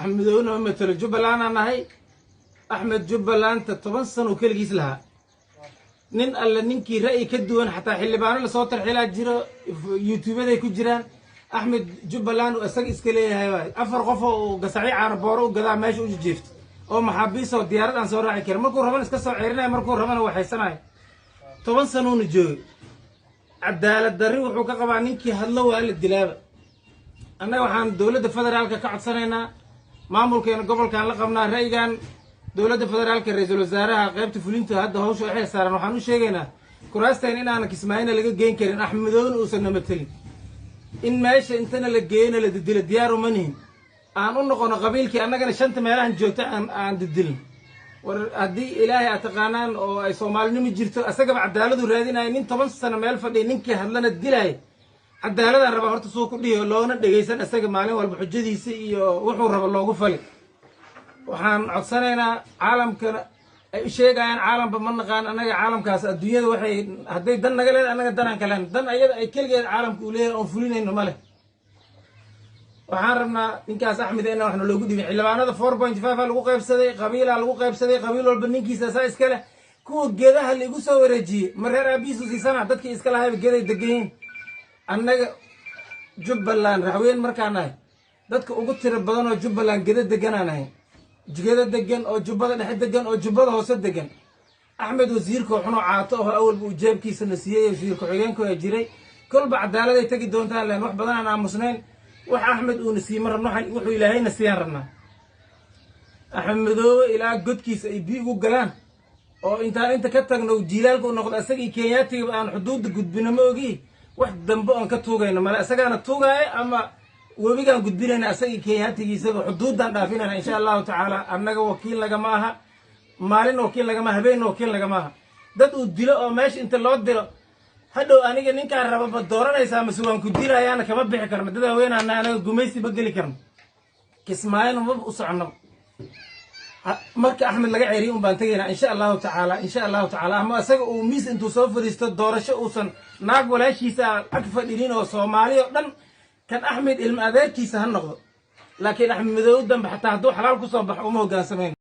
أحمد هنا مثل جبلان أنا هاي أحمد جبلان تطبن سنة وكل جيس لها نين الله نينكي رأي كدوان حتى حلي بانا لصوت الحلال جرا يوتيوب ده يكون جيران أحمد جبلان وأسق إسكالي هاي أفر غفا وقصعي عن بارو وقذا ماشي وجيفت أو محابيس وديارات عن صورة عكير مركو ربنا إسكسر عيرنا مركو ربنا وحيسنا طبن سنة ونجوي عدالة دري وحوكا قبع نينكي هلا وقال الدلابة أنا وحان دولة فدرالك كعد سنة maamulkeena gobolkan la qabnaa ra'yigan dawladda federaalka ra'iisul wasaaraha qaybta fulinta hadda hawsha waxay saaran waxaan u sheegaynaa kuraasteen in aan kismaayna laga geyn karin axmedoon uusan namatalin in meesha intana la geeyna la didilo diyaar uma nihin aan u noqono qabiilkii annagana shanta meelahan joogta aan didilin war haddii ilaahay aad taqaanaan oo ay soomaalinimo jirto asagaba cadaaladu raadinaya nin 10 sano meel fadhiya ninkii hadlana dilay cadaaladaan raba horta soo ku dhiyo loona dhageysan asaga maalin walba xujadiisa iyo wuxuu raba loogu fali waxaan codsanaynaa caalamka ay sheegayaan caalamka ma naqaan anaga caalamkaas adduunyada waxay haday dan naga leedahay anaga dan aan kaleen dan ayada ay kaligeed caalamka u leeyahay oo fulinayno male waxaan rabnaa ninkaas Axmed in waxna loogu dhibin xildhibaanada 4.5 lagu qaybsaday qabiil walba ninkiisa saa iska leh kuwa geedaha lagu soo wareejiyay mareer abiisu siisana dadkii iska lahayd geeday degayn annaga Jubbaland raxween markaan nahay dadka ugu tiro badan oo Jubbaland geda degananahay jigada degan oo Jubbada dhexe degan oo Jubbada hoose degan Axmed wasiirka wuxuu caato oo awal buu jeebkiisa nasiyay wasiirka xigeenku ay jiray kulba cadaalad ay tagi doontaan leen wax badan aan aamusnayn wax Axmed uu nasiimo rabno wuxuu Ilaahay nasiyan rabnaa Axmedow ilaa godkiisa ay bi ugu galaan oo inta ka tagno jiilaalku noqdo asagii Kenyaatiga aan xuduud gudbino ma ogi wax dambe aan ka tuugayno mala asagana tuugay ama webigan gudbinayna asagii Kenyaatigiisa xuduudan dhaafinayna insha Allah ta'ala annaga wakiil laga ma aha maalin wakiil laga ma habeen wakiil laga ma aha dad uu dilo oo meesha inta loo dilo hadhow aniga ninka raba dooranaysa masuulan ku dilayana kama bixi karno dad haweenana anaga gumaysi ba gali karno kismaayna ma u socono marka Axmed laga ceeriyo baan tagaynaa insha Allah ta'ala ama asaga uu miis intuu soo fariisto doorasho uusan naag walaashiisa ag fadhiin oo Soomaaliya dhan kan Axmed ilma adeerkiisa ha noqdo laakiin Axmedow dambe xataa haduu xalaal ku soo baxo uma hoggaansameyn